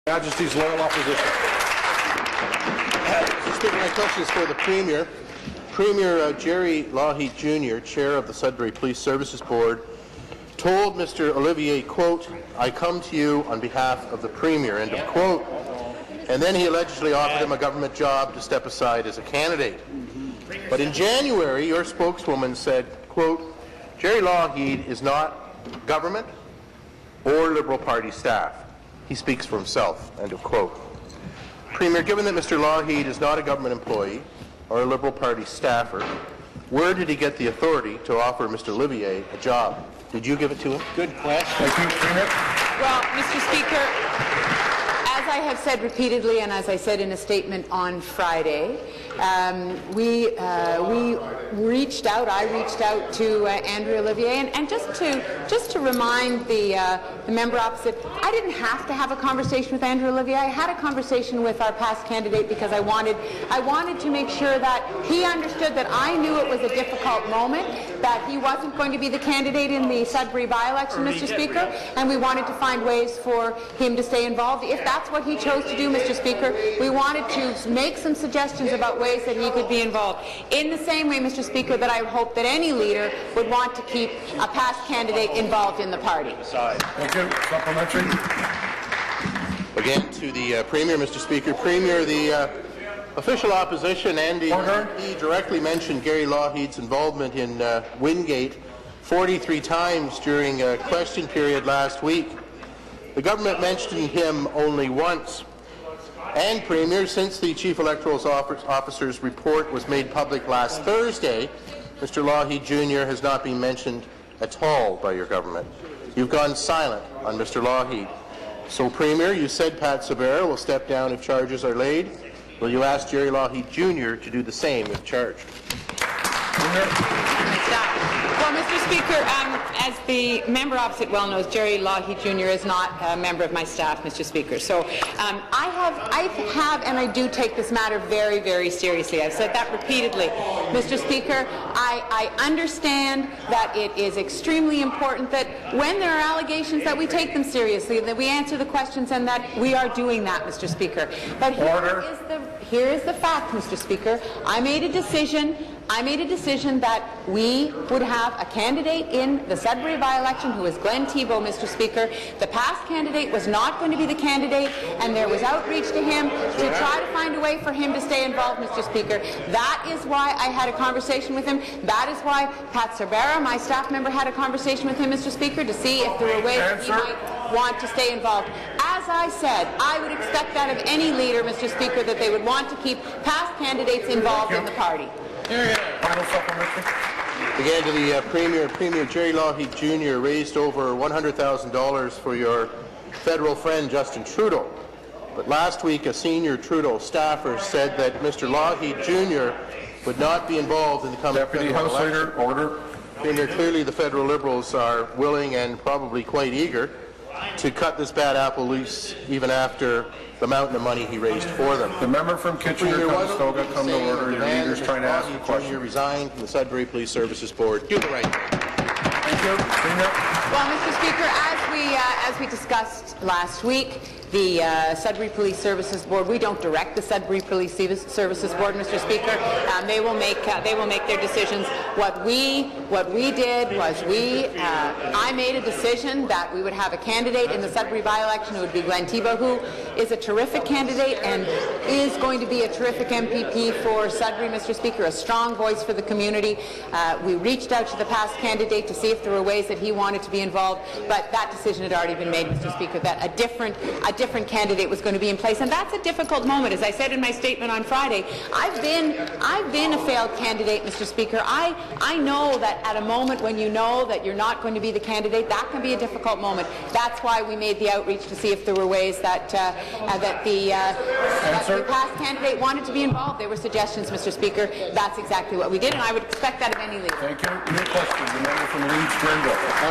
Majesty's loyal opposition. Mr. Speaker, my question is for the Premier. Premier Jerry Lougheed Jr., Chair of the Sudbury Police Services Board, told Mr. Olivier, quote, "I come to you on behalf of the Premier," end of quote. And then he allegedly offered him a government job to step aside as a candidate. But in January, your spokeswoman said, quote, "Jerry Lougheed is not government or Liberal Party staff. He speaks for himself," end of quote. Premier, given that Mr. Lougheed is not a government employee or a Liberal Party staffer, where did he get the authority to offer Mr. Olivier a job? Did you give it to him? Good question. Thank you, Premier. Well, Mr. Speaker, as I have said repeatedly and as I said in a statement on Friday, we reached out. I reached out to Andrew Olivier, and just to remind the member opposite, I didn't have to have a conversation with Andrew Olivier. I had a conversation with our past candidate because I wanted to make sure that he understood that I knew it was a difficult moment, that he wasn't going to be the candidate in the Sudbury by-election, Mr. Speaker, and we wanted to find ways for him to stay involved. If that's what he chose to do, Mr. Speaker, we wanted to make some suggestions about ways that he could be involved. In the same way, Mr. Speaker, that I hope that any leader would want to keep a past candidate involved in the party. Thank you. Supplementary. Again, to the Premier, Mr. Speaker. Premier, the official opposition, Andy, he directly mentioned Gary Lougheed's involvement in Wingate 43 times during a question period last week. The government mentioned him only once. And, Premier, since the Chief Electoral Officer's report was made public last Thursday, Mr. Lougheed Jr. has not been mentioned at all by your government. You've gone silent on Mr. Lougheed. So, Premier, you said Pat Sabera will step down if charges are laid. Will you ask Jerry Lougheed Jr. to do the same if charged? Well, Mr. Speaker, as the member opposite well knows, Jerry Lougheed Jr. is not a member of my staff, Mr. Speaker. So I have and I do take this matter very, very seriously. I've said that repeatedly. Mr. Speaker, I understand that it is extremely important that when there are allegations that we take them seriously, that we answer the questions, and that we are doing that, Mr. Speaker. But here is the fact, Mr. Speaker. I made a decision that we would have a candidate in the Sudbury by-election who is Glenn Thibeault, Mr. Speaker. The past candidate was not going to be the candidate, and there was outreach to him to try to find a way for him to stay involved, Mr. Speaker. That is why I had a conversation with him. That is why Pat Sabera, my staff member, had a conversation with him, Mr. Speaker, to see if there were ways that he might want to stay involved. As I said, I would expect that of any leader, Mr. Speaker, that they would want to keep past candidates involved in the party. Final supplementary. Again, to the Premier. Premier, Jerry Lougheed Jr. raised over $100,000 for your federal friend Justin Trudeau. But last week, a senior Trudeau staffer said that Mr. Lougheed Jr. would not be involved in the coming Deputy federal House election. Leader, order. Premier, clearly the federal Liberals are willing and probably quite eager to cut this bad apple loose even after the mountain of money he raised for them. The member from Kitchener-Conestoga, come to order. Your leader's trying to ask a question. Jr. resigned from the Sudbury Police Services Board. Do the right thing. Thank you. Premier. Well, Mr. Speaker, as we discussed last week, the Sudbury Police Services Board, we don't direct the Sudbury Police Services Board, Mr. Speaker. They will make their decisions. What we did was I made a decision that we would have a candidate in the Sudbury by-election who would be Glenn Thibeault, who is a terrific candidate and is going to be a terrific MPP for Sudbury, Mr. Speaker, a strong voice for the community. We reached out to the past candidate to see if there were ways that he wanted to be involved, but that decision had already been made, Mr. Speaker, that a different candidate was going to be in place, and that's a difficult moment. As I said in my statement on Friday, I've been a failed candidate, Mr. Speaker. I know that at a moment when you know that you're not going to be the candidate, that can be a difficult moment. That's why we made the outreach to see if there were ways that the past candidate wanted to be involved. There were suggestions, Mr. Speaker. That's exactly what we did, and I would expect that of any leader. Thank you. Your question, the member from Leeds, Grenville.